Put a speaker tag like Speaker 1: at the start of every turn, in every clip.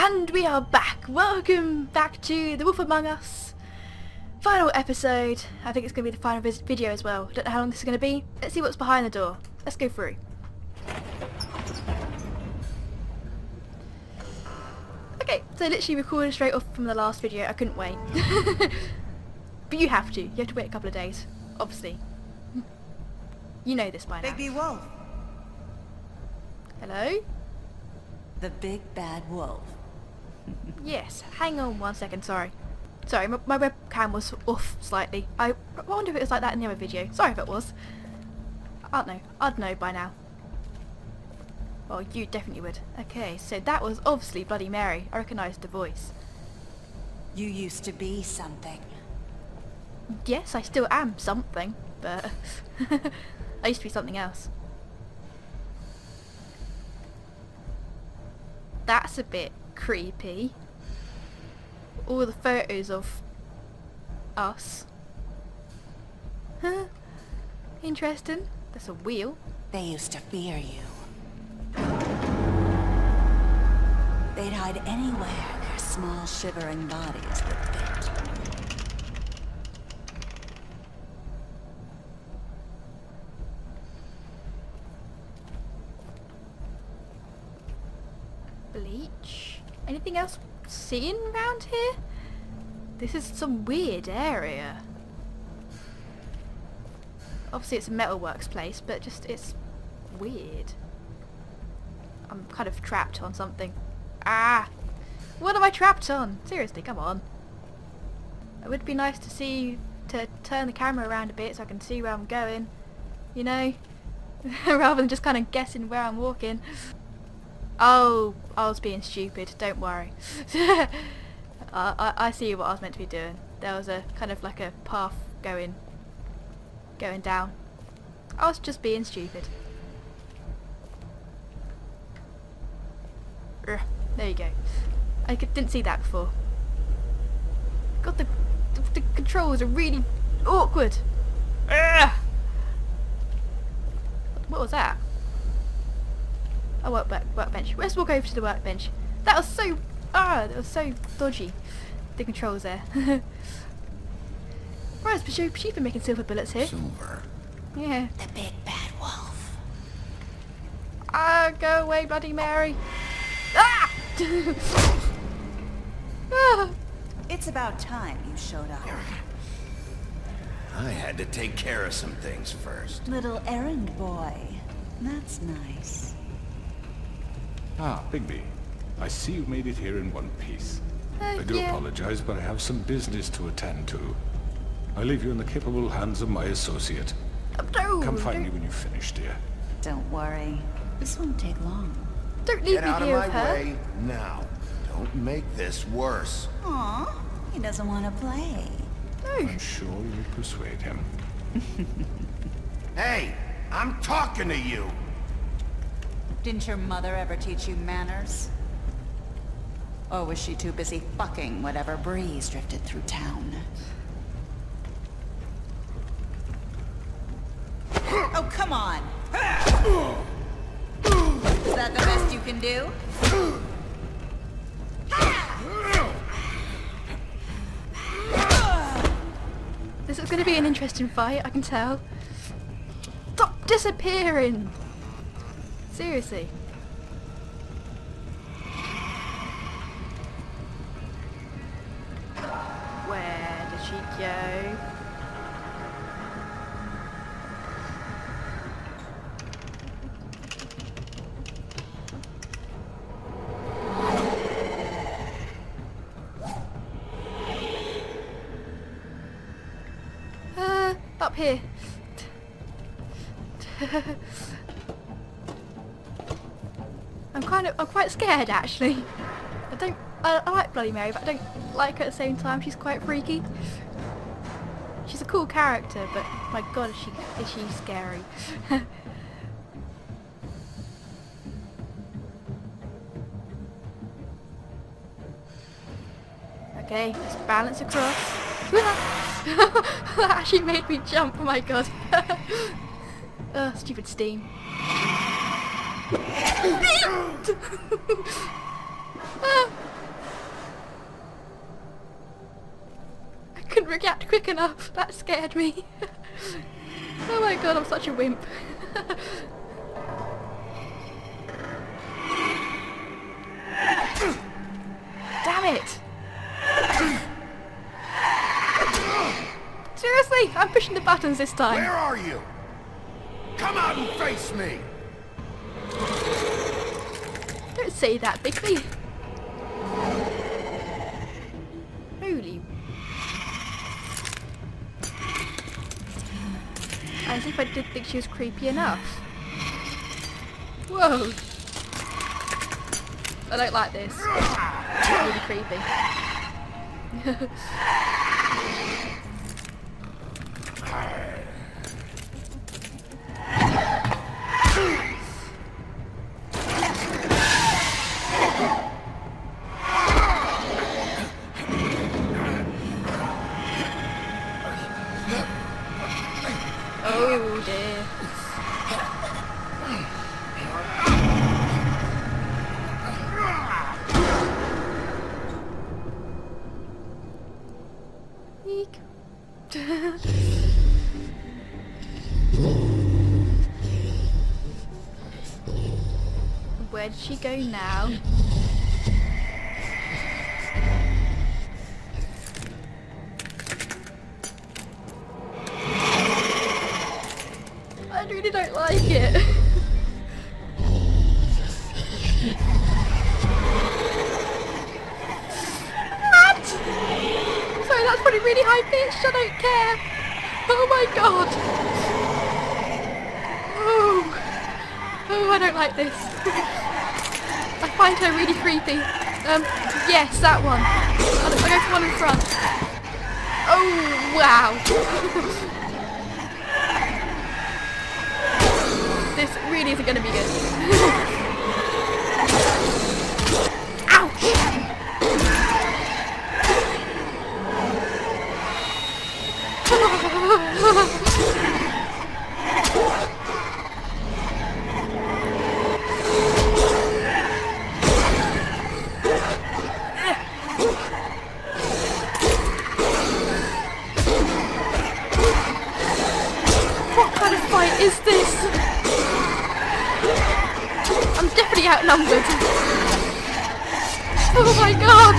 Speaker 1: And we are back! Welcome back to The Wolf Among Us. Final episode. I think it's going to be the final video as well. Don't know how long this is going to be. Let's see what's behind the door. Let's go through. Okay, so literally recorded straight off from the last video. I couldn't wait. But you have to. You have to wait a couple of days. Obviously. You know this by now.
Speaker 2: Big Wolf.
Speaker 1: Hello?
Speaker 2: The big bad wolf.
Speaker 1: Yes, hang on 1 second, sorry. Sorry, my webcam was off slightly. I wonder if it was like that in the other video. Sorry if it was. I don't know. I'd know by now. Well, you definitely would. Okay, so that was obviously Bloody Mary. I recognised the voice.
Speaker 2: You used to be something.
Speaker 1: Yes, I still am something, but I used to be something else. That's a bit creepy. All the photos of us. Huh? Interesting. That's a wheel.
Speaker 2: They used to fear you. They'd hide anywhere their small shivering bodies would fit.
Speaker 1: Bleach. Anything else seen around here? This is some weird area. Obviously it's a metalworks place, but just it's weird. I'm kind of trapped on something. Ah! What am I trapped on? Seriously, come on. It would be nice to turn the camera around a bit so I can see where I'm going. You know? Rather than just kind of guessing where I'm walking. Oh, I was being stupid, don't worry. I see what I was meant to be doing. There was a kind of like a path going down. I was just being stupid. There you go. I didn't see that before. God, the controls are really awkward. What was that? A workbench. Let's walk over to the workbench. That was so dodgy. The controls there. Right, but she's been making silver bullets here.
Speaker 3: Silver.
Speaker 1: Yeah.
Speaker 2: The big bad wolf.
Speaker 1: Ah, go away, Bloody Mary. Ah! Ah!
Speaker 2: It's about time you showed up.
Speaker 3: I had to take care of some things first.
Speaker 2: Little errand boy. That's nice.
Speaker 4: Ah, Bigby. I see you made it here in one piece. I do
Speaker 1: Yeah.
Speaker 4: apologize, but I have some business to attend to. I leave you in the capable hands of my associate.
Speaker 1: No,
Speaker 4: Come find me when you finish, dear.
Speaker 2: Don't worry. This won't take long.
Speaker 1: don't leave
Speaker 3: Get
Speaker 1: me
Speaker 3: out of
Speaker 1: here
Speaker 3: my
Speaker 1: with her.
Speaker 3: way now. Don't make this worse.
Speaker 2: Aw, he doesn't want to play.
Speaker 1: No.
Speaker 4: I'm sure you'll persuade him.
Speaker 3: Hey, I'm talking to you.
Speaker 2: Didn't your mother ever teach you manners? Or was she too busy fucking whatever breeze drifted through town? Oh, come on! Is that the best you can do?
Speaker 1: This is going to be an interesting fight, I can tell. Stop disappearing! Seriously. Where did she go? Up here. I'm quite scared actually. I like Bloody Mary, but I don't like her at the same time. She's quite freaky. She's a cool character, but my god, is she scary. Okay, let's balance across. That actually made me jump, oh my god. Stupid steam. didn't react quick enough. That scared me. Oh my god, I'm such a wimp. Damn it! Seriously, I'm pushing the buttons this time.
Speaker 3: Where are you? Come out and face me!
Speaker 1: Don't say that, Bigby. Holy. As if I did think she was creepy enough. Whoa. I don't like this. It's really creepy. Oh dear. Eek. Where did she go now? I really don't like it. What? Sorry, that's probably really high pitched. I don't care. Oh my god. Oh. Oh, I don't like this. I find her really creepy. Yes, that one. I'll go for one in front. Oh, wow. This really isn't going to be good. Ouch! What kind of fight is this? I'm definitely outnumbered. Oh my god!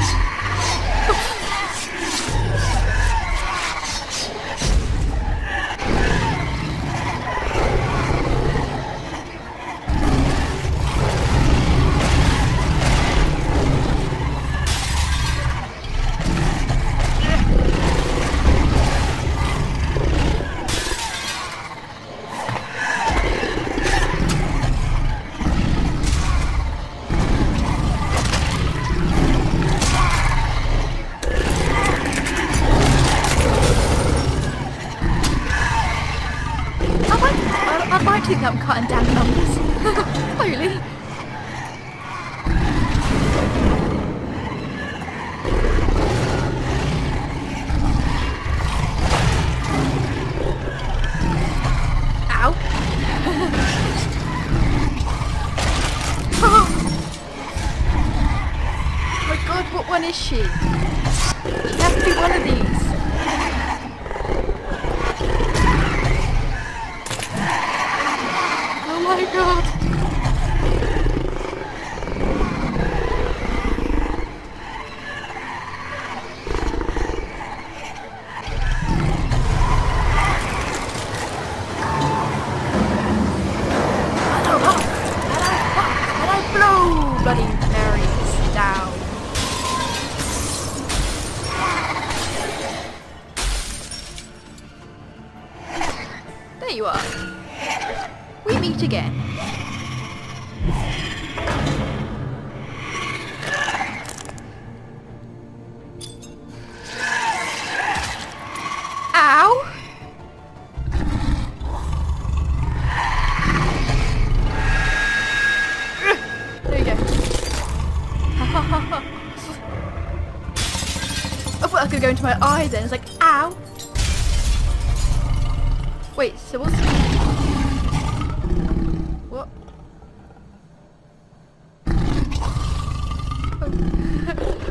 Speaker 1: I might think that I'm cutting down numbers. Slowly. Ow. Oh my god, what one is she? She has to be one of these. Oh my god! And I blow Bloody Marys down. There you are. We meet again. Ow! There you go. I thought I could go into my eye then. It's like, ow! Wait, so what's... What? Oh.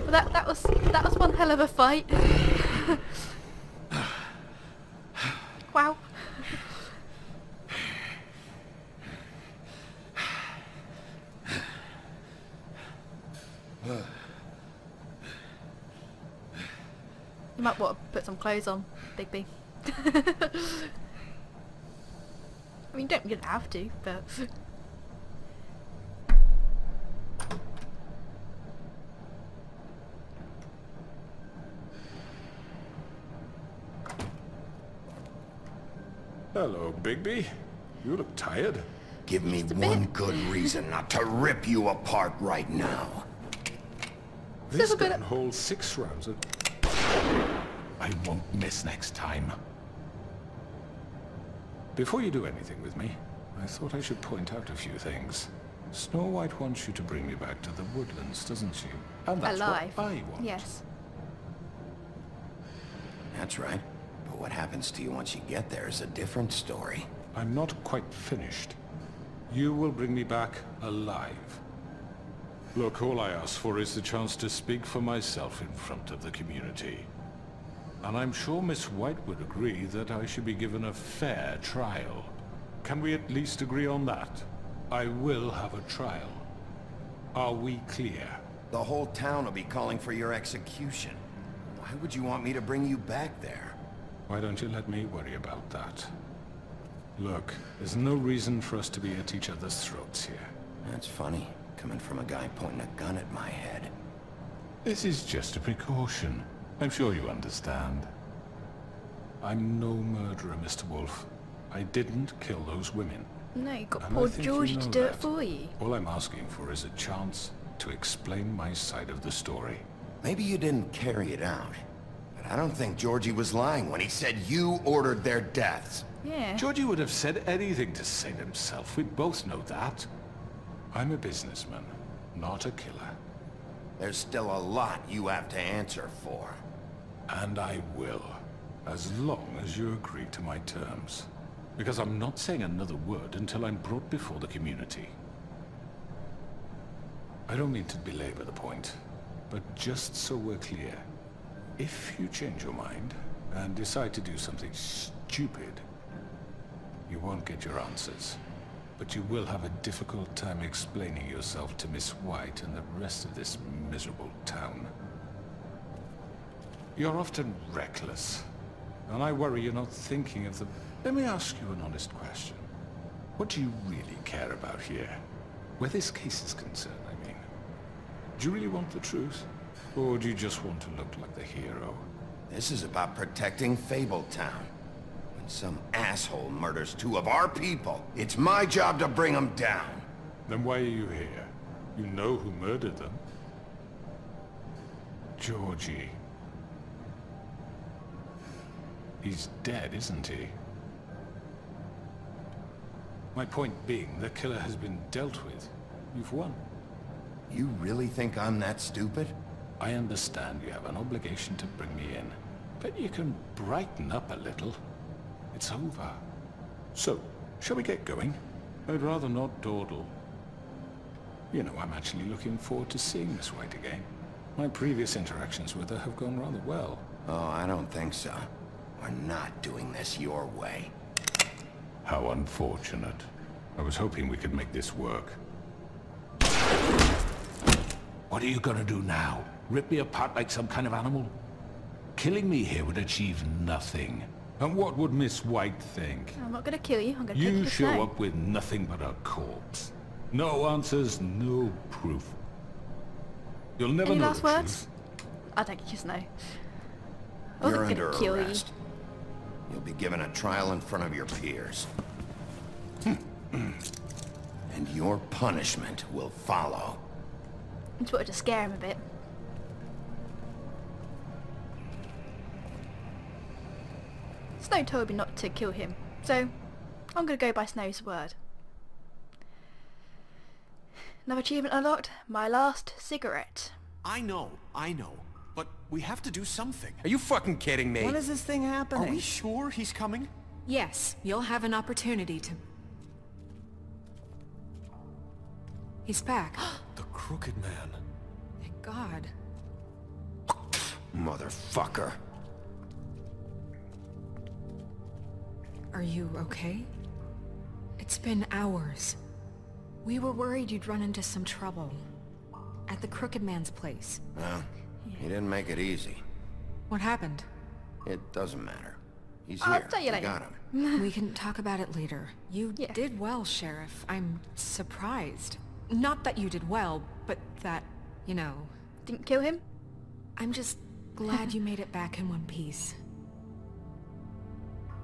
Speaker 1: Well, that was one hell of a fight. You might want to put some clothes on, Bigby. I mean, you don't have to, but...
Speaker 4: Hello, Bigby. You look tired.
Speaker 3: Give me one good reason not to rip you apart right now.
Speaker 4: This gun holds 6 rounds. I won't miss next time. Before you do anything with me, I thought I should point out a few things. Snow White wants you to bring me back to the woodlands, doesn't she? And that's
Speaker 1: Alive.
Speaker 4: what I want.
Speaker 1: Yes.
Speaker 3: That's right. But what happens to you once you get there is a different story.
Speaker 4: I'm not quite finished. You will bring me back alive. Look, all I ask for is the chance to speak for myself in front of the community. And I'm sure Miss White would agree that I should be given a fair trial. Can we at least agree on that? I will have a trial. Are we clear?
Speaker 3: The whole town will be calling for your execution. Why would you want me to bring you back there?
Speaker 4: Why don't you let me worry about that? Look, there's no reason for us to be at each other's throats here.
Speaker 3: That's funny, coming from a guy pointing a gun at my head.
Speaker 4: This is just a precaution. I'm sure you understand. I'm no murderer, Mr. Wolf. I didn't kill those women.
Speaker 1: No, you got
Speaker 4: And
Speaker 1: poor
Speaker 4: I think
Speaker 1: Georgie
Speaker 4: you know
Speaker 1: to do it
Speaker 4: that.
Speaker 1: for you.
Speaker 4: All I'm asking for is a chance to explain my side of the story.
Speaker 3: Maybe you didn't carry it out, but I don't think Georgie was lying when he said you ordered their deaths.
Speaker 1: Yeah.
Speaker 4: Georgie would have said anything to save himself. We both know that. I'm a businessman, not a killer.
Speaker 3: There's still a lot you have to answer for.
Speaker 4: And I will, as long as you agree to my terms. Because I'm not saying another word until I'm brought before the community. I don't mean to belabor the point, but just so we're clear, if you change your mind and decide to do something stupid, you won't get your answers. But you will have a difficult time explaining yourself to Miss White and the rest of this miserable town. You're often reckless, and I worry you're not thinking of the... Let me ask you an honest question. What do you really care about here? Where this case is concerned, I mean. Do you really want the truth? Or do you just want to look like the hero?
Speaker 3: This is about protecting Fabletown. When some asshole murders 2 of our people, it's my job to bring them down.
Speaker 4: Then why are you here? You know who murdered them. Georgie. He's dead, isn't he? My point being, the killer has been dealt with. You've won.
Speaker 3: You really think I'm that stupid?
Speaker 4: I understand you have an obligation to bring me in, but you can brighten up a little. It's over. So, shall we get going? I'd rather not dawdle. You know, I'm actually looking forward to seeing Miss White again. My previous interactions with her have gone rather well.
Speaker 3: Oh, I don't think so. We're not doing this your way.
Speaker 4: How unfortunate. I was hoping we could make this work. What are you gonna do now? Rip me apart like some kind of animal? Killing me here would achieve nothing. And what would Miss White think?
Speaker 1: I'm not gonna kill you, I'm gonna take you
Speaker 4: You
Speaker 1: to
Speaker 4: show
Speaker 1: snow.
Speaker 4: up with nothing but a corpse. No answers, no proof. You'll never
Speaker 1: Any
Speaker 4: know
Speaker 1: last
Speaker 4: the
Speaker 1: words?
Speaker 4: truth.
Speaker 1: I'll take you to snow. I
Speaker 3: You're
Speaker 1: wasn't
Speaker 3: under
Speaker 1: gonna kill
Speaker 3: arrest. You'll be given a trial in front of your peers. And your punishment will follow.
Speaker 1: you. Just wanted to scare him a bit. Snow told me not to kill him, so I'm gonna go by Snow's word. Another achievement unlocked, my last cigarette.
Speaker 5: I know. But we have to do something.
Speaker 3: Are you fucking kidding me?
Speaker 2: When is this thing
Speaker 5: Are
Speaker 2: happening?
Speaker 5: we sure he's coming?
Speaker 6: Yes, you'll have an opportunity to... He's back.
Speaker 5: The Crooked Man.
Speaker 6: Thank God.
Speaker 3: Motherfucker.
Speaker 6: Are you okay? It's been hours. We were worried you'd run into some trouble. at the Crooked Man's place.
Speaker 3: Well, he didn't make it easy.
Speaker 6: What happened?
Speaker 3: It doesn't matter. He's
Speaker 1: I'll
Speaker 3: here.
Speaker 1: tell you
Speaker 3: We
Speaker 1: later.
Speaker 3: got him.
Speaker 6: We can talk about it later. You
Speaker 1: Yeah.
Speaker 6: did well, Sheriff. I'm surprised. Not that you did well, but that, you know...
Speaker 1: Didn't kill him?
Speaker 6: I'm just glad you made it back in one piece.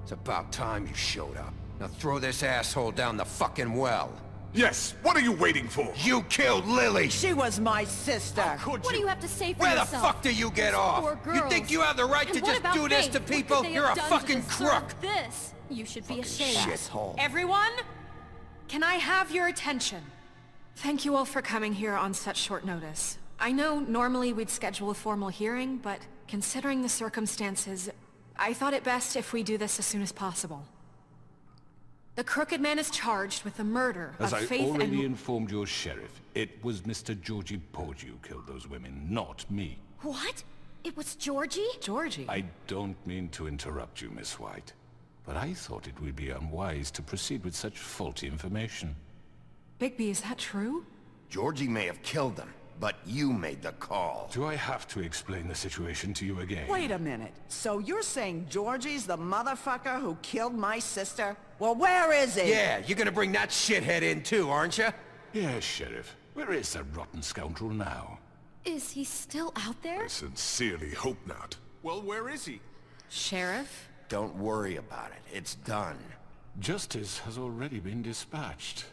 Speaker 7: It's about time you showed up. Now throw this asshole down the fucking well.
Speaker 4: Yes, what are you waiting for?
Speaker 3: You killed Lily!
Speaker 8: She was my sister.
Speaker 5: Could
Speaker 9: What do
Speaker 5: you?
Speaker 9: you have to say for
Speaker 7: Where the
Speaker 9: yourself?
Speaker 7: fuck do you get
Speaker 9: These
Speaker 7: off?
Speaker 9: poor
Speaker 7: You think
Speaker 9: girls.
Speaker 7: you have the right
Speaker 9: And
Speaker 7: to
Speaker 9: what
Speaker 7: just
Speaker 9: about
Speaker 7: do this
Speaker 9: Faith?
Speaker 7: to
Speaker 9: What could
Speaker 7: people?
Speaker 9: they
Speaker 7: You're
Speaker 9: have
Speaker 7: a
Speaker 9: done to
Speaker 7: fucking
Speaker 9: deserve
Speaker 7: crook!
Speaker 9: This. You should be ashamed.
Speaker 3: Shithole.
Speaker 6: Everyone? Can I have your attention? Thank you all for coming here on such short notice. I know normally we'd schedule a formal hearing, but considering the circumstances, I thought it best if we do this as soon as possible. The Crooked Man is charged with the murder
Speaker 4: As
Speaker 6: of
Speaker 4: I
Speaker 6: Faith
Speaker 4: already
Speaker 6: and...
Speaker 4: informed your sheriff, it was Mr. Georgie Porgy who killed those women, not me.
Speaker 9: What? It was Georgie?
Speaker 6: Georgie.
Speaker 4: I don't mean to interrupt you, Miss White, but I thought it would be unwise to proceed with such faulty information.
Speaker 6: Bigby, is that true?
Speaker 3: Georgie may have killed them, but you made the call.
Speaker 4: Do I have to explain the situation to you again?
Speaker 8: Wait a minute. So you're saying Georgie's the motherfucker who killed my sister? Well, where is he?
Speaker 7: Yeah, you're gonna bring that shithead in too, aren't you?
Speaker 4: Yes, Sheriff. Where is that rotten scoundrel now?
Speaker 9: Is he still out there?
Speaker 4: Sincerely hope not.
Speaker 5: Well, where is he?
Speaker 6: Sheriff?
Speaker 3: Don't worry about it. It's done.
Speaker 4: Justice has already been dispatched.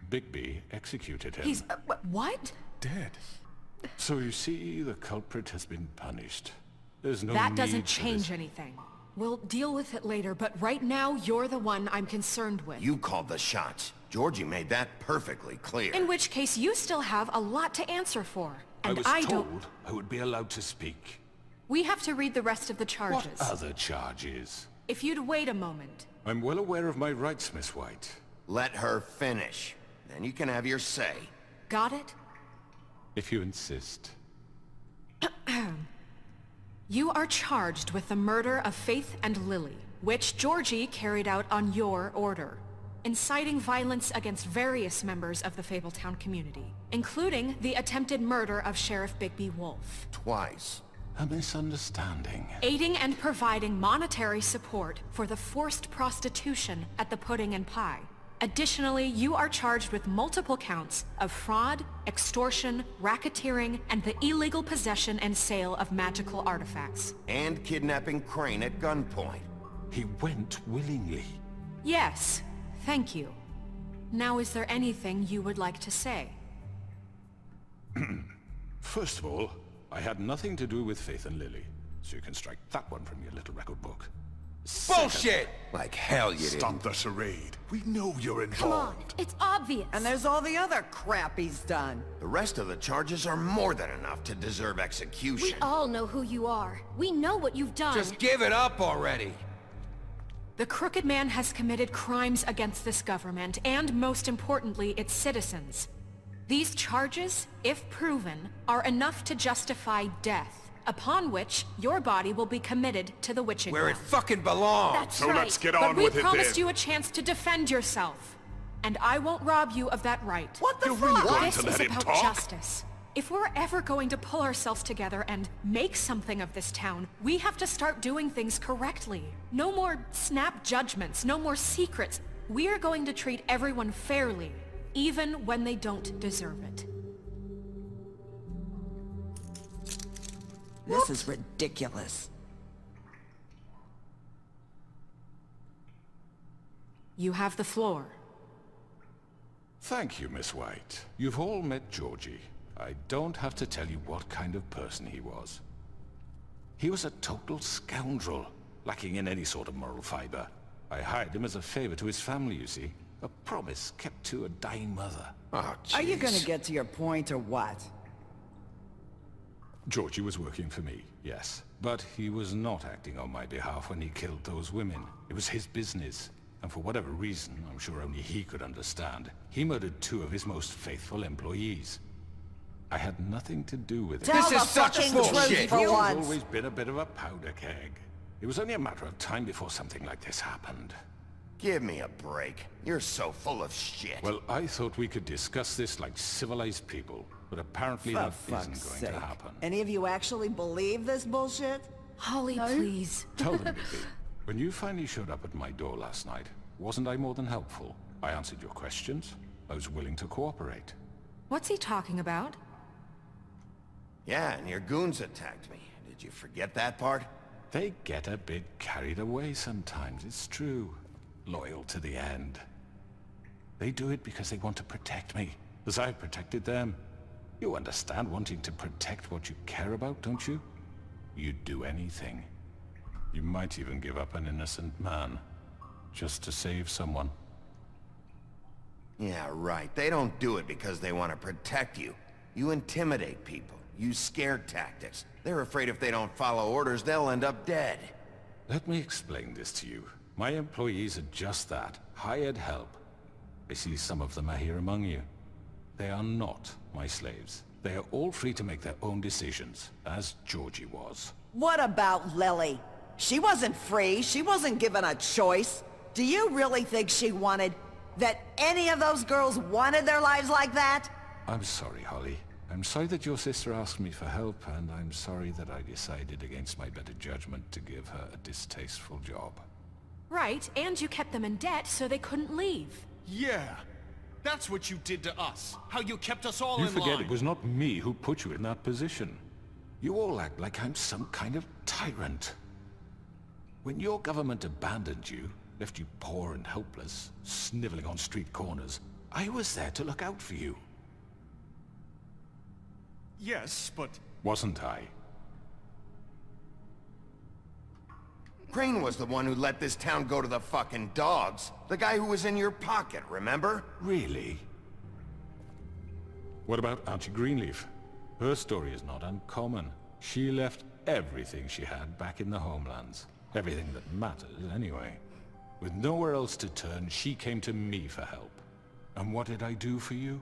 Speaker 4: Bigby executed him.
Speaker 6: He's... what?
Speaker 4: dead. So you see, the culprit has been punished. There's no
Speaker 6: That
Speaker 4: need
Speaker 6: doesn't
Speaker 4: for
Speaker 6: change
Speaker 4: this.
Speaker 6: anything. We'll deal with it later, but right now, you're the one I'm concerned with.
Speaker 3: You called the shots. Georgie made that perfectly clear.
Speaker 6: In which case, you still have a lot to answer for. And
Speaker 4: I was
Speaker 6: don't...
Speaker 4: told I would be allowed to speak.
Speaker 6: We have to read the rest of the
Speaker 4: What
Speaker 6: charges.
Speaker 4: other charges?
Speaker 6: If you'd wait a moment.
Speaker 4: I'm well aware of my rights, Miss White.
Speaker 3: Let her finish. Then you can have your say.
Speaker 6: Got it?
Speaker 4: If you insist.
Speaker 6: You are charged with the murder of Faith and Lily, which Georgie carried out on your order, inciting violence against various members of the Fabletown community, including the attempted murder of Sheriff Bigby Wolf.
Speaker 3: Twice.
Speaker 4: A misunderstanding.
Speaker 6: Aiding and providing monetary support for the forced prostitution at the Pudding and Pie. Additionally, you are charged with multiple counts of fraud, extortion, racketeering, and the illegal possession and sale of magical artifacts.
Speaker 3: And kidnapping Crane at gunpoint.
Speaker 4: He went willingly.
Speaker 6: Yes, thank you. Now, is there anything you would like to say?
Speaker 4: First of all, I had nothing to do with Faith and Lily, so you can strike that one from your little record book.
Speaker 7: Bullshit! Like hell you
Speaker 10: Stop
Speaker 7: didn't.
Speaker 10: the charade. We know you're
Speaker 9: Come on,
Speaker 10: involved.
Speaker 9: it's obvious.
Speaker 8: And there's all the other crap he's done.
Speaker 3: The rest of the charges are more than enough to deserve execution.
Speaker 9: We all know who you are. We know what you've done.
Speaker 7: Just give it up already.
Speaker 6: The Crooked Man has committed crimes against this government, and most importantly, its citizens. These charges, if proven, are enough to justify death, upon which your body will be committed to the witching
Speaker 7: Where it
Speaker 6: ground.
Speaker 7: fucking belongs.
Speaker 9: That's
Speaker 10: So
Speaker 9: right.
Speaker 10: let's get
Speaker 6: But
Speaker 10: on
Speaker 6: we
Speaker 10: with it
Speaker 6: promised
Speaker 10: then.
Speaker 6: you a chance to defend yourself, and I won't rob you of that right.
Speaker 8: What the
Speaker 10: You're
Speaker 8: fuck?
Speaker 10: really going
Speaker 6: This
Speaker 10: to
Speaker 6: is
Speaker 10: let him
Speaker 6: about
Speaker 10: talk?
Speaker 6: justice. If we're ever going to pull ourselves together and make something of this town, we have to start doing things correctly. No more snap judgments, no more secrets. We're going to treat everyone fairly, even when they don't deserve it.
Speaker 8: This is ridiculous.
Speaker 6: You have the floor.
Speaker 4: Thank you, Miss White. You've all met Georgie. I don't have to tell you what kind of person he was. He was a total scoundrel, lacking in any sort of moral fiber. I hired him as a favor to his family, you see. A promise kept to a dying mother.
Speaker 3: Oh,
Speaker 8: Are you
Speaker 3: jeez.
Speaker 8: gonna get to your point or what?
Speaker 4: Georgie was working for me, yes. But he was not acting on my behalf when he killed those women. It was his business. And for whatever reason, I'm sure only he could understand, he murdered 2 of his most faithful employees. I had nothing to do with it.
Speaker 8: Tell
Speaker 7: This
Speaker 8: the
Speaker 7: is such
Speaker 8: fucking
Speaker 7: bullshit.
Speaker 8: truth for
Speaker 4: Georgie's
Speaker 8: once.
Speaker 4: always been a bit of a powder keg. It was only a matter of time before something like this happened.
Speaker 3: Give me a break. You're so full of shit.
Speaker 4: Well, I thought we could discuss this like civilized people. But apparently
Speaker 8: For
Speaker 4: that
Speaker 8: fuck's
Speaker 4: isn't going
Speaker 8: sake.
Speaker 4: to happen.
Speaker 8: Any of you actually believe this bullshit?
Speaker 6: Holly, please.
Speaker 4: Tell them, Libby. When you finally showed up at my door last night, wasn't I more than helpful? I answered your questions. I was willing to cooperate.
Speaker 6: What's he talking about?
Speaker 3: Yeah, and your goons attacked me. Did you forget that part?
Speaker 4: They get a bit carried away sometimes, it's true. Loyal to the end. They do it because they want to protect me, as I've protected them. You understand wanting to protect what you care about, don't you? You'd do anything. You might even give up an innocent man, just to save someone.
Speaker 3: Yeah, right. They don't do it because they want to protect you. You intimidate people. Use scare tactics. They're afraid if they don't follow orders, they'll end up dead.
Speaker 4: Let me explain this to you. My employees are just that, hired help. I see some of them are here among you. They are not my slaves. They are all free to make their own decisions, as Georgie was.
Speaker 8: What about Lily? She wasn't free. She wasn't given a choice. Do you really think she wanted... that any of those girls wanted their lives like that?
Speaker 4: I'm sorry, Holly. I'm sorry that your sister asked me for help, and I'm sorry that I decided against my better judgment to give her a distasteful job.
Speaker 6: Right, and you kept them in debt so they couldn't leave.
Speaker 5: Yeah. That's what you did to us. How you kept us all
Speaker 4: You
Speaker 5: in
Speaker 4: forget
Speaker 5: line.
Speaker 4: it was not me who put you in that position. You all act like I'm some kind of tyrant. When your government abandoned you, left you poor and helpless, sniveling on street corners, I was there to look out for you.
Speaker 5: Yes, but...
Speaker 4: Wasn't I?
Speaker 3: Crane was the one who let this town go to the fucking dogs. The guy who was in your pocket, remember?
Speaker 4: Really? What about Auntie Greenleaf? Her story is not uncommon. She left everything she had back in the homelands. Everything that matters, anyway. With nowhere else to turn, she came to me for help. And what did I do for you?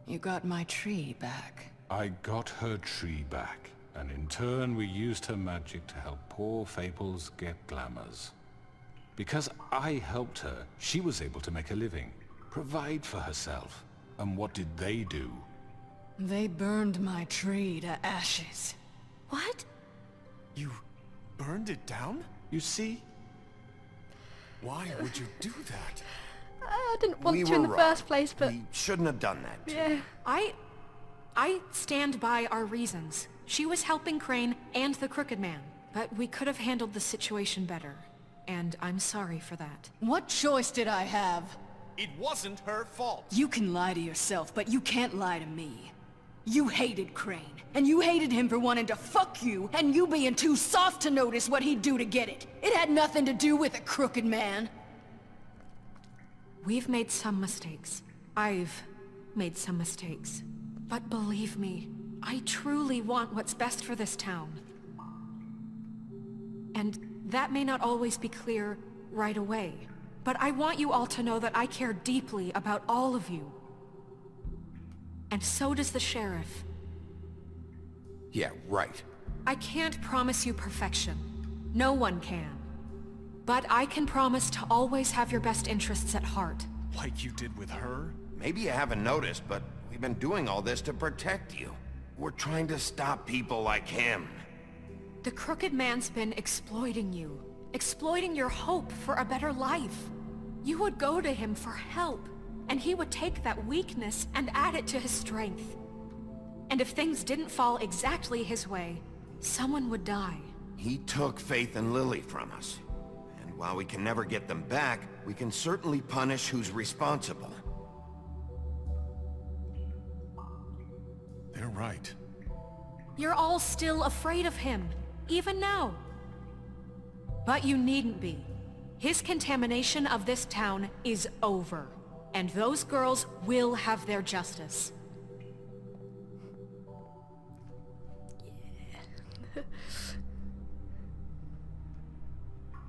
Speaker 2: You got my tree back.
Speaker 4: I got her tree back, and in turn we used her magic to help poor Fables get glamours. Because I helped her, she was able to make a living, provide for herself. And what did they do?
Speaker 2: They burned my tree to ashes.
Speaker 9: What?
Speaker 5: You burned it down?
Speaker 4: You see?
Speaker 5: Why would you do that?
Speaker 1: I didn't want
Speaker 3: We
Speaker 1: to in
Speaker 3: were
Speaker 1: the
Speaker 3: wrong.
Speaker 1: first place, but
Speaker 3: We shouldn't have done that.
Speaker 1: yeah.
Speaker 6: I stand by our reasons. She was helping Crane and the Crooked Man, but we could have handled the situation better. And I'm sorry for that.
Speaker 2: What choice did I have?
Speaker 5: It wasn't her fault.
Speaker 2: You can lie to yourself, but you can't lie to me. You hated Crane, and you hated him for wanting to fuck you, and you being too soft to notice what he'd do to get it. It had nothing to do with a Crooked Man.
Speaker 6: We've made some mistakes. I've made some mistakes. But believe me, I truly want what's best for this town. And that may not always be clear right away, but I want you all to know that I care deeply about all of you. And so does the sheriff.
Speaker 3: Yeah, right.
Speaker 6: I can't promise you perfection. No one can. But I can promise to always have your best interests at heart.
Speaker 5: Like you did with her?
Speaker 3: Maybe you haven't noticed, but we've been doing all this to protect you. We're trying to stop people like him.
Speaker 6: The Crooked Man's been exploiting you. Exploiting your hope for a better life. You would go to him for help, and he would take that weakness and add it to his strength. And if things didn't fall exactly his way, someone would die.
Speaker 3: He took Faith and Lily from us. And while we can never get them back, we can certainly punish who's responsible.
Speaker 5: They're right.
Speaker 6: You're all still afraid of him, even now. But you needn't be. His contamination of this town is over, and those girls will have their justice.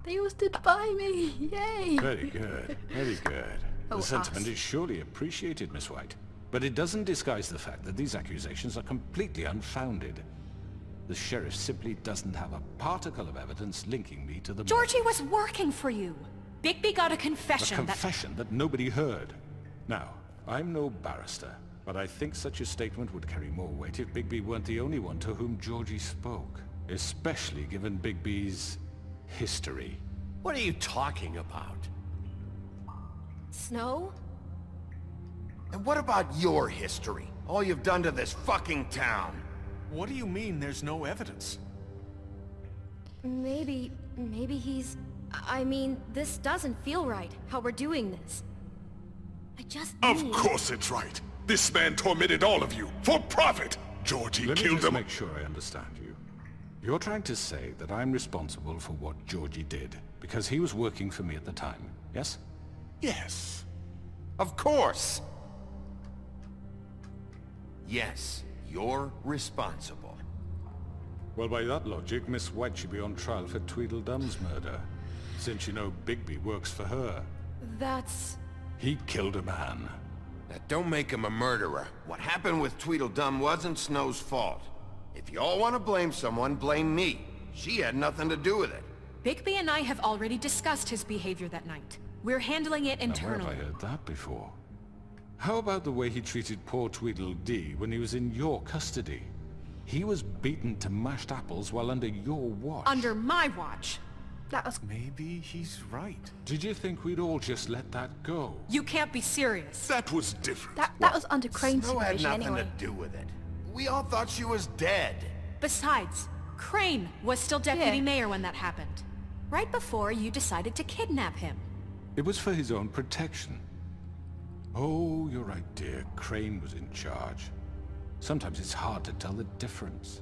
Speaker 1: They all stood by me. Yay!
Speaker 4: Very good, very good.
Speaker 1: Oh,
Speaker 4: The sentiment
Speaker 1: us.
Speaker 4: is surely appreciated, Miss White. But it doesn't disguise the fact that these accusations are completely unfounded. The sheriff simply doesn't have a particle of evidence linking me to the
Speaker 6: Georgie was working for you. Bigby got a confession
Speaker 4: that nobody heard. Now, I'm no barrister, But I think such a statement would carry more weight if Bigby weren't the only one to whom Georgie spoke. Especially given Bigby's history.
Speaker 11: What are you talking about?
Speaker 9: Snow?
Speaker 3: And what about your history? All you've done to this fucking town?
Speaker 5: What do you mean there's no evidence?
Speaker 9: Maybe he's... I mean, this doesn't feel right, how we're doing this. I just
Speaker 10: Of
Speaker 9: need...
Speaker 10: course it's right. This man tormented all of you, for profit! Georgie
Speaker 4: Let me
Speaker 10: killed
Speaker 4: just
Speaker 10: him.
Speaker 4: make sure I understand you. You're trying to say that I'm responsible for what Georgie did, because he was working for me at the time, yes?
Speaker 10: Yes.
Speaker 3: Of course! Yes, you're responsible.
Speaker 4: Well, by that logic, Miss White should be on trial for Tweedledum's murder, since you know Bigby works for her.
Speaker 6: That's...
Speaker 4: He killed a man.
Speaker 7: That don't make him a murderer.
Speaker 3: What happened with Tweedledum wasn't Snow's fault. If y'all want to blame someone, blame me. She had nothing to do with it.
Speaker 6: Bigby and I have already discussed his behavior that night. We're handling it
Speaker 4: Now,
Speaker 6: internally.
Speaker 4: where have I heard that before? How about the way he treated poor Tweedledee when he was in your custody? He was beaten to mashed apples while under your watch.
Speaker 6: Under my watch.
Speaker 1: That was...
Speaker 5: Maybe he's right.
Speaker 4: Did you think we'd all just let that go?
Speaker 6: You can't be serious.
Speaker 10: That was different.
Speaker 1: That was under Crane's
Speaker 3: Snow had
Speaker 1: supervision
Speaker 3: nothing
Speaker 1: anyway.
Speaker 3: to do with it. We all thought she was dead.
Speaker 6: Besides, Crane was still deputy
Speaker 1: Yeah.
Speaker 6: mayor when that happened. Right before you decided to kidnap him.
Speaker 4: It was for his own protection. Oh, you're right, dear. Crane was in charge. Sometimes it's hard to tell the difference.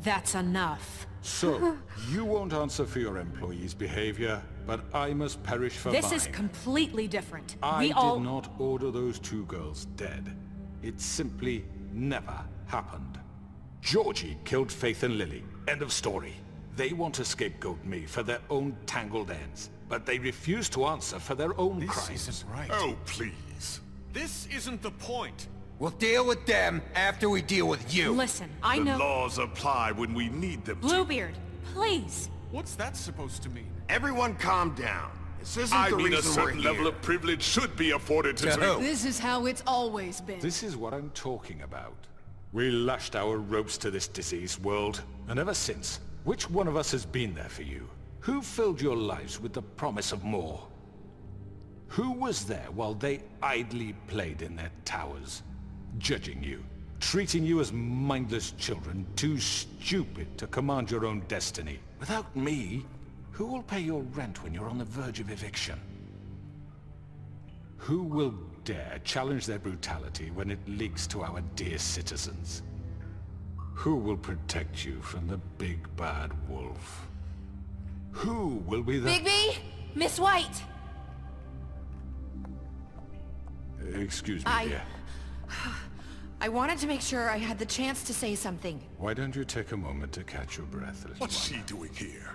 Speaker 6: That's enough.
Speaker 4: So, you won't answer for your employees' behavior, but I must perish for mine.
Speaker 6: This is completely different.
Speaker 4: I
Speaker 6: We
Speaker 4: did
Speaker 6: all...
Speaker 4: not order those two girls dead. It simply never happened. Georgie killed Faith and Lily. End of story. They want to scapegoat me for their own tangled ends, but they refuse to answer for their own
Speaker 5: This
Speaker 4: crimes.
Speaker 5: isn't right.
Speaker 10: Oh, please.
Speaker 5: This isn't the point.
Speaker 7: We'll deal with them after we deal with you.
Speaker 6: Listen, I
Speaker 10: The
Speaker 6: know...
Speaker 10: laws apply when we need them to.
Speaker 6: Bluebeard, please.
Speaker 5: What's that supposed to mean?
Speaker 3: Everyone calm down. This isn't
Speaker 10: I
Speaker 3: the
Speaker 10: mean, a
Speaker 3: reason we're
Speaker 10: certain
Speaker 3: here.
Speaker 10: level of privilege should be afforded to...
Speaker 7: To who?
Speaker 2: This is how it's always been.
Speaker 4: This is what I'm talking about. We lashed our ropes to this diseased world, and ever since, which one of us has been there for you? Who filled your lives with the promise of more? Who was there while they idly played in their towers, judging you, treating you as mindless children, too stupid to command your own destiny? Without me, who will pay your rent when you're on the verge of eviction? Who will dare challenge their brutality when it leaks to our dear citizens? Who will protect you from the big bad wolf? Who will be the...
Speaker 12: Bigby! Miss White!
Speaker 4: Excuse me, dear.
Speaker 12: I wanted to make sure I had the chance to say something.
Speaker 4: Why don't you take a moment to catch your breath, little
Speaker 10: What's
Speaker 4: one?
Speaker 10: she doing here?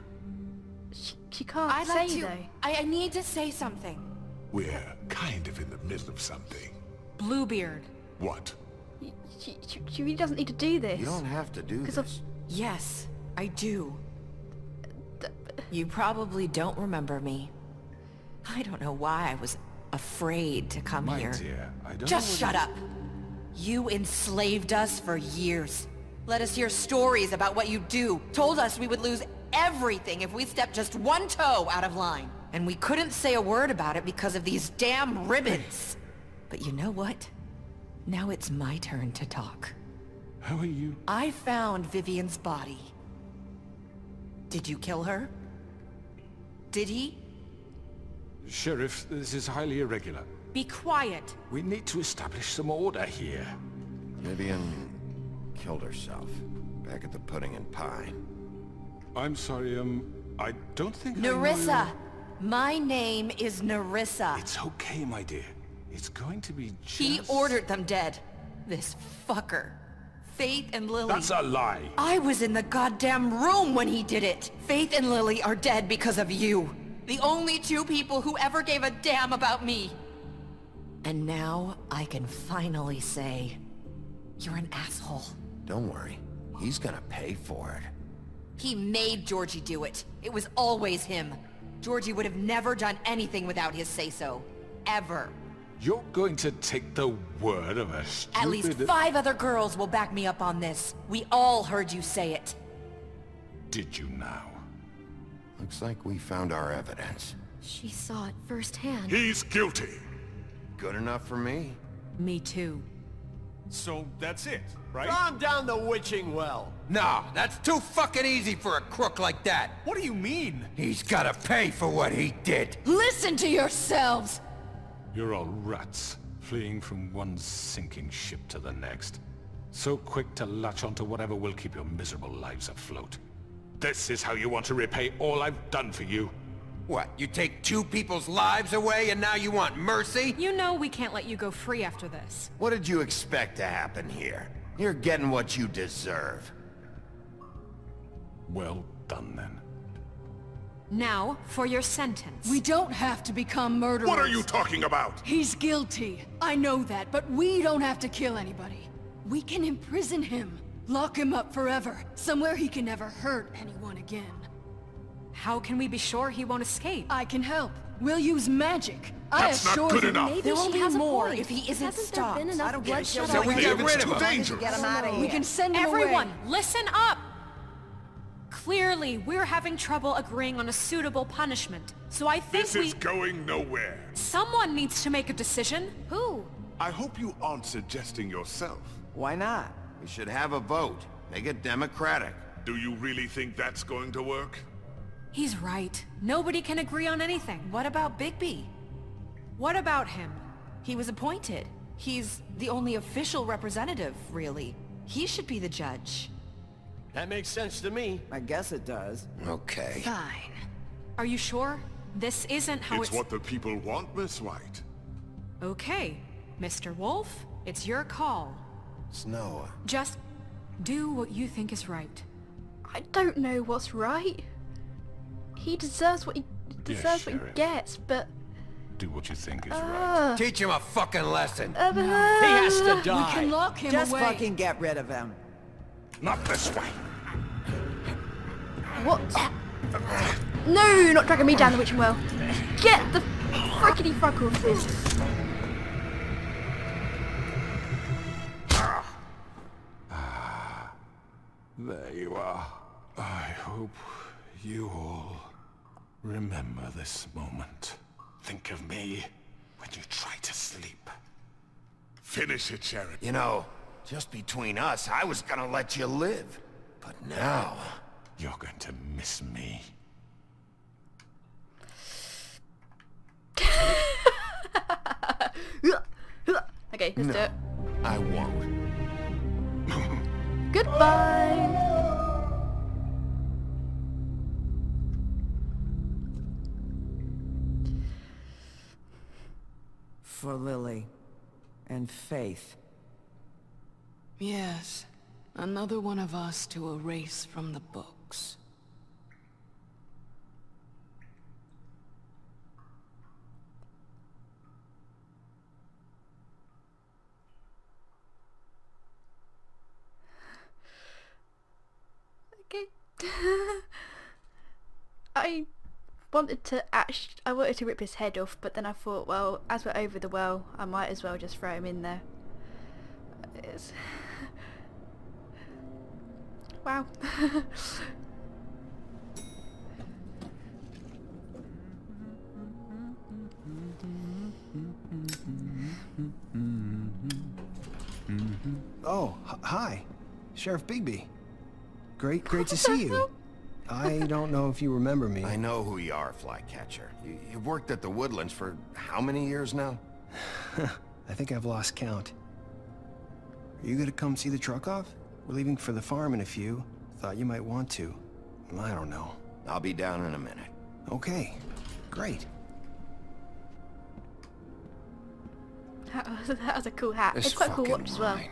Speaker 1: She can't
Speaker 12: I'd
Speaker 1: say
Speaker 12: like to...
Speaker 1: though.
Speaker 12: I need to say something.
Speaker 10: We're kind of in the middle of something.
Speaker 6: Bluebeard.
Speaker 10: What?
Speaker 1: She really doesn't need to do this.
Speaker 3: You don't have to do
Speaker 1: 'Cause
Speaker 3: this.
Speaker 12: Yes, I do. You probably don't remember me. I don't know why I was afraid to come
Speaker 4: My
Speaker 12: here.
Speaker 4: dear, I don't
Speaker 12: Just
Speaker 4: know
Speaker 12: shut up. You enslaved us for years. Let us hear stories about what you do. Told us we would lose everything if we stepped just one toe out of line. And we couldn't say a word about it because of these damn ribbons. But you know what? Now it's my turn to talk.
Speaker 4: How are you?
Speaker 12: I found Vivian's body. Did you kill her? Did he?
Speaker 4: Sheriff, this is highly irregular.
Speaker 6: Be quiet.
Speaker 4: We need to establish some order here.
Speaker 3: Vivian killed herself back at the Pudding and Pie.
Speaker 4: I'm sorry, I don't think
Speaker 12: Nerissa! My name is Nerissa.
Speaker 4: It's okay, my dear. It's going to be just...
Speaker 12: He ordered them dead. This fucker. Faith and Lily.
Speaker 4: That's a lie.
Speaker 12: I was in the goddamn room when he did it. Faith and Lily are dead because of you. The only two people who ever gave a damn about me. And now I can finally say, you're an asshole.
Speaker 3: Don't worry. He's gonna pay for it.
Speaker 12: He made Georgie do it. It was always him. Georgie would have never done anything without his say-so. Ever.
Speaker 4: You're going to take the word of a stupid...
Speaker 12: At least 5 other girls will back me up on this. We all heard you say it.
Speaker 4: Did you now?
Speaker 3: Looks like we found our evidence.
Speaker 9: She saw it firsthand.
Speaker 10: He's guilty.
Speaker 3: Good enough for me?
Speaker 2: Me too.
Speaker 5: So that's it, right?
Speaker 11: Calm down the witching well.
Speaker 7: No, that's too fucking easy for a crook like that.
Speaker 5: What do you mean?
Speaker 7: He's gotta pay for what he did.
Speaker 2: Listen to yourselves!
Speaker 4: You're all rats, fleeing from one sinking ship to the next. So quick to latch onto whatever will keep your miserable lives afloat. This is how you want to repay all I've done for you?
Speaker 7: What, you take 2 people's lives away and now you want mercy?
Speaker 6: You know we can't let you go free after this.
Speaker 3: What did you expect to happen here? You're getting what you deserve.
Speaker 4: Well done, then.
Speaker 6: Now, for your sentence.
Speaker 2: We don't have to become murderers.
Speaker 10: What are you talking about?
Speaker 2: He's guilty. I know that, but we don't have to kill anybody. We can imprison him. Lock him up forever. Somewhere he can never hurt anyone again.
Speaker 6: How can we be sure he won't escape?
Speaker 2: I can help. We'll use magic.
Speaker 10: That's not good enough.
Speaker 9: Maybe
Speaker 12: There will
Speaker 9: she
Speaker 12: be
Speaker 9: has a
Speaker 12: more
Speaker 9: point.
Speaker 12: if he isn't
Speaker 9: Hasn't
Speaker 12: stopped.
Speaker 9: there been enough
Speaker 8: I don't get it.
Speaker 9: bloodshed
Speaker 7: So we
Speaker 9: already?
Speaker 7: get rid
Speaker 10: It's
Speaker 7: of
Speaker 10: too
Speaker 7: him.
Speaker 10: dangerous.
Speaker 8: Get him out of here.
Speaker 2: We can send him
Speaker 6: Everyone,
Speaker 2: away.
Speaker 6: listen up! Clearly, we're having trouble agreeing on a suitable punishment. So I think
Speaker 10: This is going nowhere.
Speaker 6: someone needs to make a decision.
Speaker 9: Who?
Speaker 10: I hope you aren't suggesting yourself.
Speaker 8: Why not?
Speaker 3: We should have a vote. Make it democratic.
Speaker 10: Do you really think that's going to work?
Speaker 6: He's right. Nobody can agree on anything.
Speaker 12: What about Bigby?
Speaker 6: What about him?
Speaker 12: He was appointed. He's the only official representative, really. He should be the judge.
Speaker 11: That makes sense to me.
Speaker 8: I guess it does.
Speaker 3: Okay.
Speaker 6: Fine. Are you sure? This isn't how
Speaker 10: It's what the people want, Miss White.
Speaker 6: Okay, Mr. Wolf, it's your call.
Speaker 3: Snow.
Speaker 6: Just do what you think is right.
Speaker 1: I don't know what's right. He deserves what he deserves what he
Speaker 4: Sheriff.
Speaker 1: gets, but
Speaker 4: Do what you think is right.
Speaker 7: Teach him a fucking lesson.
Speaker 11: He has to
Speaker 2: We
Speaker 11: die.
Speaker 2: can lock him
Speaker 8: Just
Speaker 2: away.
Speaker 8: fucking get rid of him.
Speaker 4: Not this way.
Speaker 1: what? No, not dragging me down the witching well. Get the frickety fuck off this.
Speaker 4: There you are. I hope you all remember this moment. Think of me when you try to sleep.
Speaker 10: Finish it, Sheriff.
Speaker 3: You know, just between us, I was gonna let you live. But now...
Speaker 4: You're going to miss me.
Speaker 1: Okay, let's do it.
Speaker 3: I won't.
Speaker 1: Goodbye.
Speaker 8: For Lily. And Faith.
Speaker 2: Yes. Another one of us to erase from the books.
Speaker 1: Okay. I wanted to rip his head off, but then I thought, well, as we're over the well, I might as well just throw him in there. It's... Wow.
Speaker 13: Oh, hi. Sheriff Bigby. Great to see you. I don't know if you remember me.
Speaker 3: I know who you are, Flycatcher. You've worked at the Woodlands for how many years now?
Speaker 13: I think I've lost count. Are you gonna come see the truck off? We're leaving for the farm in a few. Thought you might want to. I don't know.
Speaker 3: I'll be down in a minute.
Speaker 13: Okay, great.
Speaker 1: That was a cool hat.
Speaker 3: This
Speaker 1: It's quite a cool
Speaker 3: fucking
Speaker 1: watch as well.
Speaker 3: wine.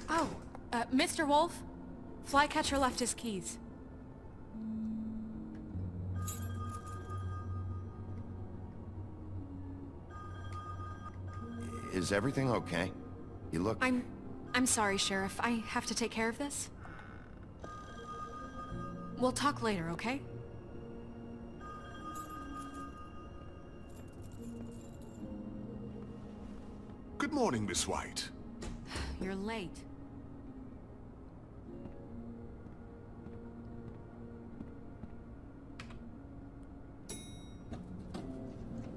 Speaker 6: Oh, Mr. Wolf, Flycatcher left his keys.
Speaker 3: Is everything okay? You look...
Speaker 6: I'm sorry, Sheriff. I have to take care of this. We'll talk later, okay?
Speaker 10: Good morning, Miss White.
Speaker 6: You're late.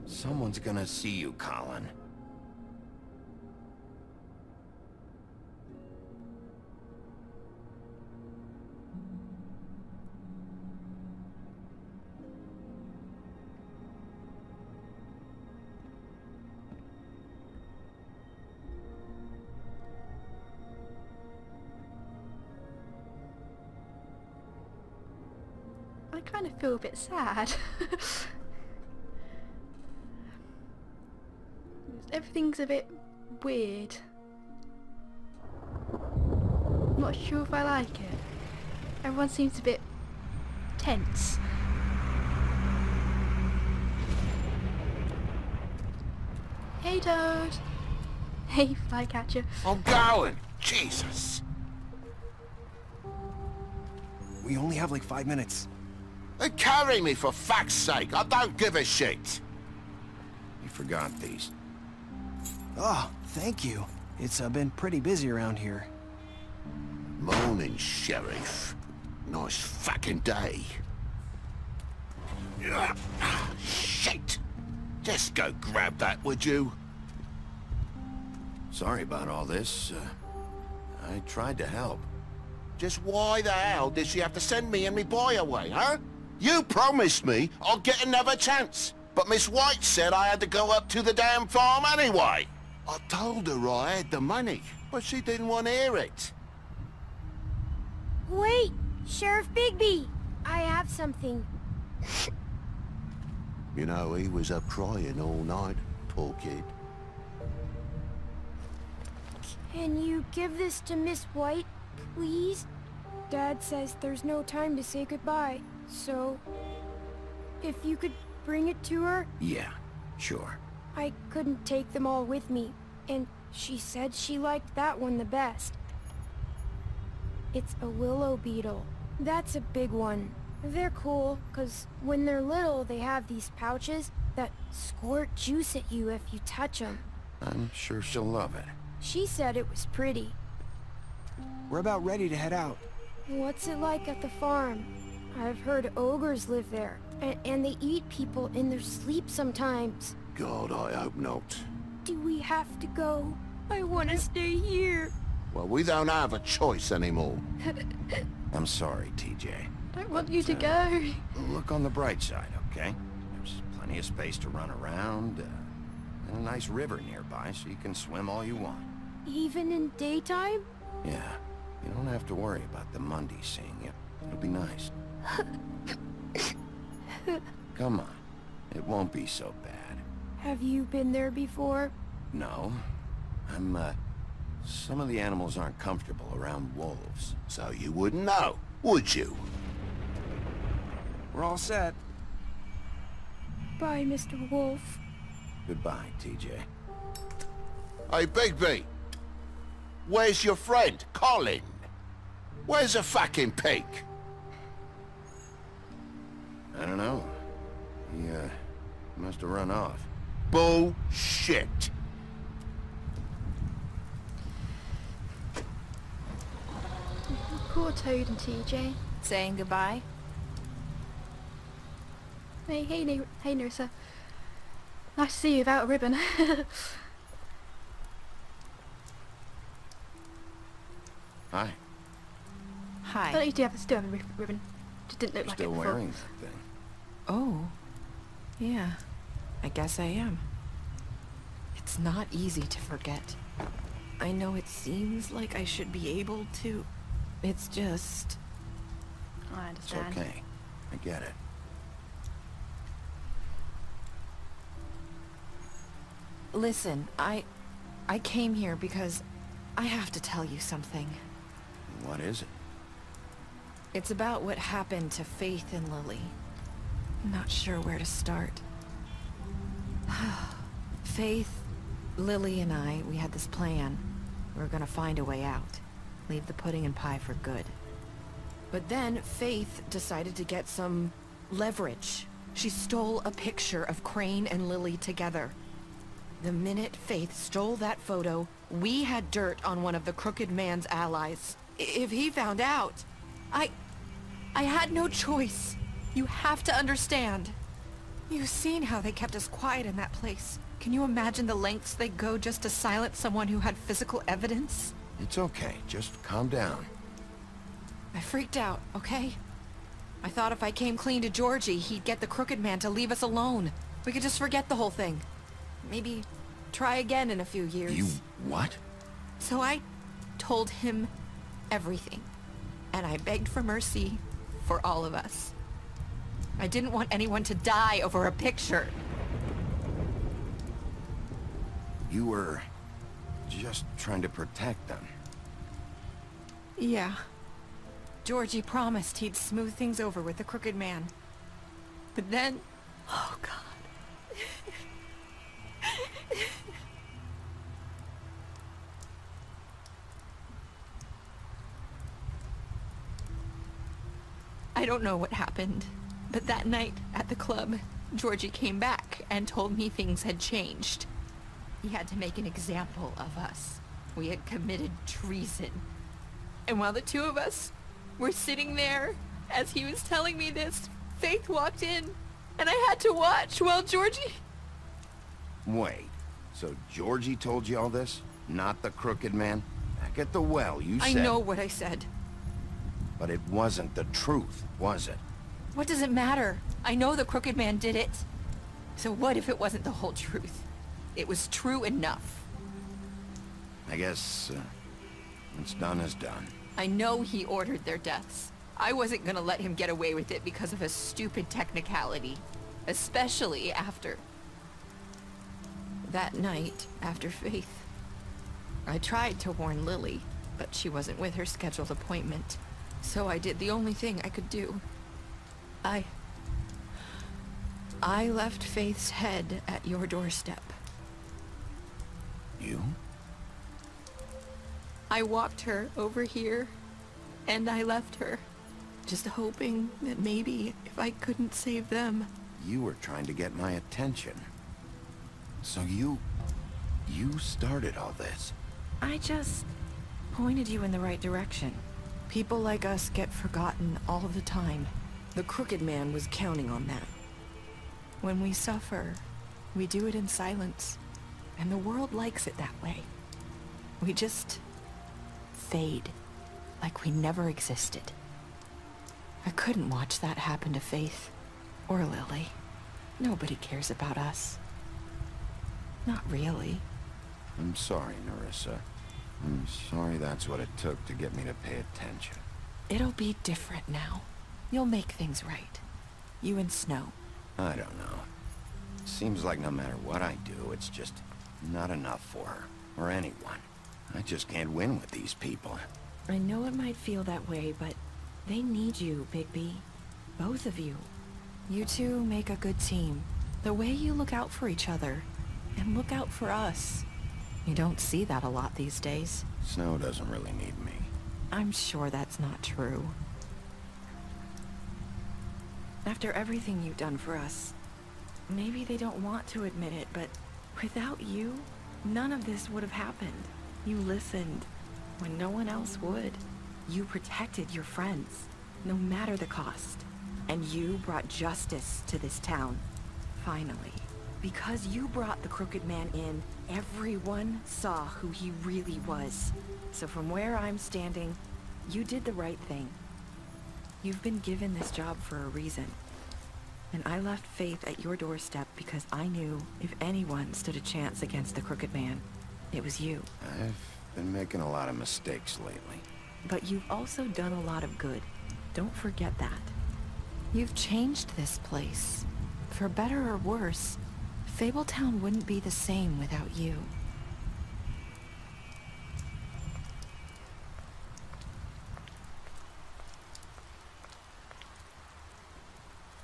Speaker 3: Someone's gonna see you, Colin.
Speaker 1: I kind of feel a bit sad. Everything's a bit weird. I'm not sure if I like it. Everyone seems a bit tense. Hey Toad. Hey Flycatcher.
Speaker 3: I'm going! Jesus!
Speaker 13: We only have like 5 minutes.
Speaker 3: They carry me for fuck's sake! I don't give a shit! You forgot these.
Speaker 13: Oh, thank you. It's been pretty busy around here.
Speaker 3: Morning, Sheriff. Nice fucking day. Shit! Just go grab that, would you? Sorry about all this. I tried to help. Just why the hell did she have to send me and me boy away, huh? You promised me I'll get another chance, but Miss White said I had to go up to the damn farm anyway. I told her I had the money, but she didn't want to hear it.
Speaker 9: Wait! Sheriff Bigby! I have something.
Speaker 3: You know, he was up crying all night, poor kid.
Speaker 9: Can you give this to Miss White, please? Dad says there's no time to say goodbye, so... if you could bring it to her?
Speaker 3: Yeah, sure.
Speaker 9: I couldn't take them all with me, and she said she liked that one the best. It's a willow beetle. That's a big one. They're cool, 'cause when they're little they have these pouches that squirt juice at you if you touch them.
Speaker 3: I'm sure she'll love it.
Speaker 9: She said it was pretty.
Speaker 13: We're about ready to head out.
Speaker 9: What's it like at the farm? I've heard ogres live there, and they eat people in their sleep sometimes.
Speaker 3: God, I hope not.
Speaker 9: Do we have to go? I want to stay here.
Speaker 3: Well, we don't have a choice anymore. I'm sorry, TJ.
Speaker 1: Don't want you to go.
Speaker 3: Look on the bright side, okay? There's plenty of space to run around, and a nice river nearby, so you can swim all you want.
Speaker 9: Even in daytime?
Speaker 3: Yeah, you don't have to worry about the Mundies seeing you. It'll be nice. Come on, it won't be so bad.
Speaker 9: Have you been there before?
Speaker 3: No, some of the animals aren't comfortable around wolves, so you wouldn't know, would you?
Speaker 13: We're all set.
Speaker 9: Bye, Mr. Wolf.
Speaker 3: Goodbye, TJ. Hey, Bigby! Where's your friend, Colin? Where's the fucking pig? I don't know. He, must have run off. Bullshit!
Speaker 1: Poor Toad and TJ.
Speaker 12: Saying goodbye?
Speaker 1: Hey Nerissa. Nice to see you without a ribbon.
Speaker 3: Hi.
Speaker 12: Hi.
Speaker 1: I thought you do still have a ribbon. Just didn't look like it
Speaker 3: Still
Speaker 1: before.
Speaker 3: wearing the thing.
Speaker 12: Oh. Yeah. I guess I am. It's not easy to forget. I know it seems like I should be able to. It's just...
Speaker 1: I
Speaker 3: It's
Speaker 1: understand.
Speaker 3: okay. I get it.
Speaker 12: Listen, I came here because I have to tell you something.
Speaker 3: What is it?
Speaker 12: It's about what happened to Faith and Lily. I'm not sure where to start. Faith, Lily and I, we had this plan. We were gonna find a way out. Leave the pudding and pie for good. But then Faith decided to get some leverage. She stole a picture of Crane and Lily together. The minute Faith stole that photo, we had dirt on one of the Crooked Man's allies. If he found out, I had no choice. You have to understand. You've seen how they kept us quiet in that place. Can you imagine the lengths they go just to silence someone who had physical evidence?
Speaker 3: It's okay. Just calm down.
Speaker 12: I freaked out, okay? I thought if I came clean to Georgie, he'd get the Crooked Man to leave us alone. We could just forget the whole thing. Maybe try again in a few years.
Speaker 3: You what?
Speaker 12: So I told him everything. And I begged for mercy for all of us. I didn't want anyone to die over a picture.
Speaker 3: You were just trying to protect them.
Speaker 12: Yeah. Georgie promised he'd smooth things over with the Crooked Man. But then... Oh, God. I don't know what happened, but that night at the club, Georgie came back and told me things had changed. He had to make an example of us. We had committed treason. And while the two of us were sitting there, as he was telling me this, Faith walked in, and I had to watch while Georgie...
Speaker 3: Wait, so Georgie told you all this? Not the Crooked Man? Back at the well, you said...
Speaker 12: I know what I said.
Speaker 3: But it wasn't the truth, was it?
Speaker 12: What does it matter? I know the Crooked Man did it. So what if it wasn't the whole truth? It was true enough.
Speaker 3: I guess, what's done is done.
Speaker 12: I know he ordered their deaths. I wasn't gonna let him get away with it because of a stupid technicality. Especially after... that night, after Faith. I tried to warn Lily, but she wasn't with her scheduled appointment. So I did the only thing I could do. I left Faith's head at your doorstep.
Speaker 3: You?
Speaker 12: I walked her over here, and I left her, just hoping that maybe if I couldn't save them...
Speaker 3: You were trying to get my attention. So you started all this.
Speaker 12: I just pointed you in the right direction. People like us get forgotten all the time. The Crooked Man was counting on that. When we suffer, we do it in silence, and the world likes it that way. We just... fade, like we never existed. I couldn't watch that happen to Faith, or Lily. Nobody cares about us. Not really.
Speaker 3: I'm sorry, Nerissa. I'm sorry that's what it took to get me to pay attention.
Speaker 12: It'll be different now. You'll make things right. You and Snow.
Speaker 3: I don't know. Seems like no matter what I do, it's just not enough for her, or anyone. I just can't win with these people.
Speaker 12: I know it might feel that way, but they need you, Bigby. Both of you. You two make a good team. The way you look out for each other, and look out for us. You don't see that a lot these days.
Speaker 3: Snow doesn't really need me.
Speaker 12: I'm sure that's not true. After everything you've done for us, maybe they don't want to admit it, but without you, none of this would have happened. You listened when no one else would. You protected your friends, no matter the cost. And you brought justice to this town. Finally. Because you brought the Crooked Man in, everyone saw who he really was. So from where I'm standing, you did the right thing. You've been given this job for a reason. And I left Faith at your doorstep because I knew if anyone stood a chance against the Crooked Man, it was you.
Speaker 3: I've been making a lot of mistakes lately.
Speaker 12: But you've also done a lot of good. Don't forget that. You've changed this place. For better or worse, Fabletown wouldn't be the same without you.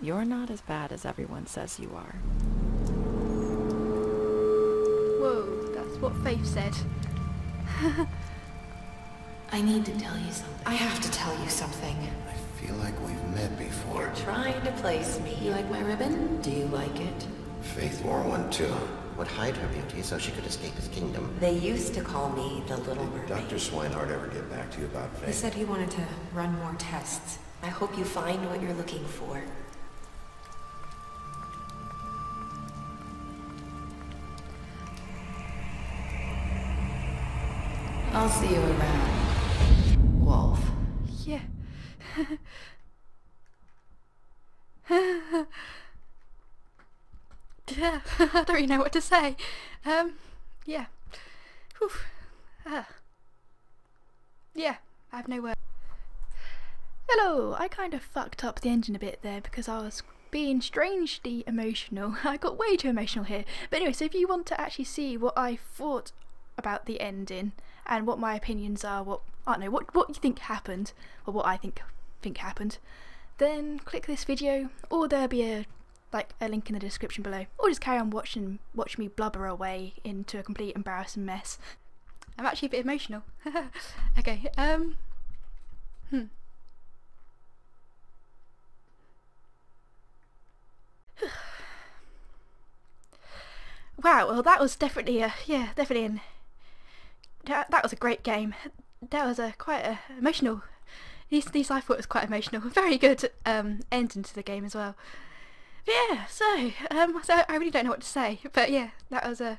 Speaker 12: You're not as bad as everyone says you are.
Speaker 1: Whoa, that's what Faith said.
Speaker 14: I need to tell you something.
Speaker 12: I have to tell you something.
Speaker 3: I feel like we've met before.
Speaker 14: You're trying to place me. You like my ribbon? Do you like it?
Speaker 15: Faith wore one too. Would hide her beauty so she could escape his kingdom.
Speaker 14: They used to call me the Little Mermaid.
Speaker 15: Did Dr. Swinehart ever get back to you about Faith?
Speaker 6: He said he wanted to run more tests.
Speaker 14: I hope you find what you're looking for. I'll see you around, Wolf.
Speaker 1: Yeah. Yeah, I don't really know what to say. Yeah. Whew. Yeah, I have no words. Hello, I kind of fucked up the engine a bit there because I was being strangely emotional. I got way too emotional here. But anyway, so if you want to actually see what I thought about the ending and what my opinions are, what you think happened, or what I think happened, then click this video, or there'll be a link in the description below, or just carry on watch me blubber away into a complete embarrassing mess. I'm actually a bit emotional. Okay, Wow, well that was definitely that was a great game. That was quite emotional. At least I thought it was quite emotional. Very good ending to the game as well. But yeah, so I really don't know what to say. But yeah, that was it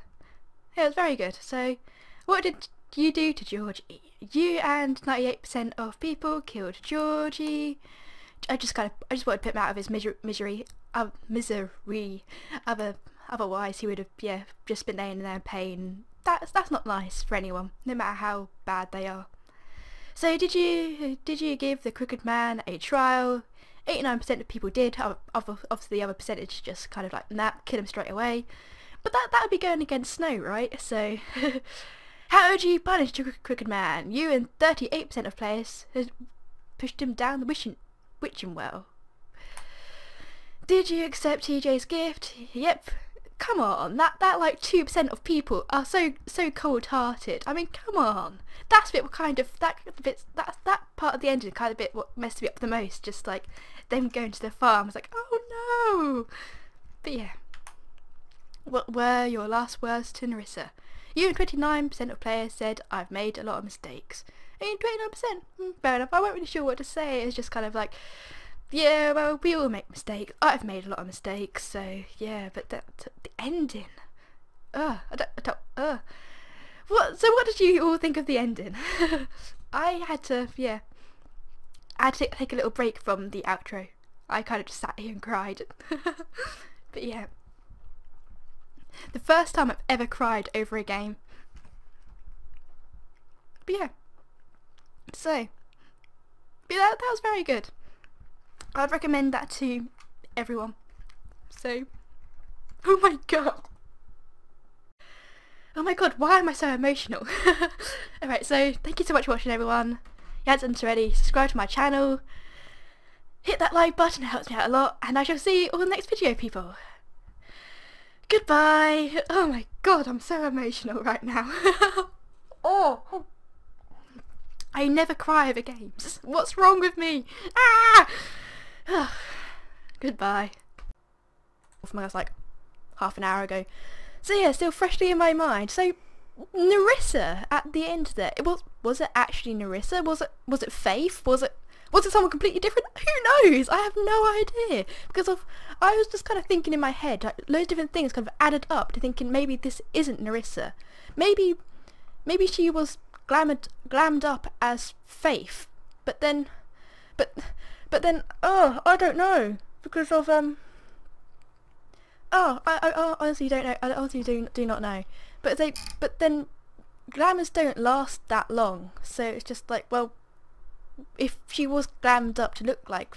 Speaker 1: was very good. So what did you do to Georgie? You and 98% of people killed Georgie. I just wanted to put him out of his misery. Otherwise he would have just been laying there in pain. That's not nice for anyone, no matter how bad they are. So did you give the Crooked Man a trial? 89% of people did. Obviously the other percentage just kind of like, nah, kill him straight away. But that would be going against Snow, right? So how would you punish the Crooked Man? You and 38% of players has pushed him down the witching well. Did you accept TJ's gift? Yep. Come on, that like 2% of people are so cold-hearted. I mean, come on. That's a bit kind of that part of the ending kind of bit what messed me up the most. Just like them going to the farm. It's like, oh no. But yeah. What were your last words to Nerissa? You and 29% of players said I've made a lot of mistakes. And 29%. Fair enough. I wasn't really sure what to say. It's just kind of like, yeah, well, we all make mistakes. I've made a lot of mistakes, so yeah. But the ending, what? So what did you all think of the ending? I had to take a little break from the outro. I kind of just sat here and cried. But yeah, the first time I've ever cried over a game. But yeah, so that was very good. I'd recommend that to everyone. So, oh my god, why am I so emotional? Alright, so thank you so much for watching, everyone. If you haven't done already, subscribe to my channel, hit that like button, it helps me out a lot, and I shall see you all in the next video, people. Goodbye. Oh my god, I'm so emotional right now. Oh, I never cry over games. What's wrong with me? Ah! Goodbye. That was like half an hour ago. So yeah, still freshly in my mind. So Nerissa at the end there. Was it actually Nerissa? Was it Faith? Was it someone completely different? Who knows? I have no idea. Because I was just kind of thinking in my head, like, loads of different things kind of added up to thinking maybe this isn't Nerissa. Maybe she was glammed up as Faith. But then I don't know, because of I honestly don't know. I honestly do not know. But then glamours don't last that long, so it's just like, well, if she was glammed up to look like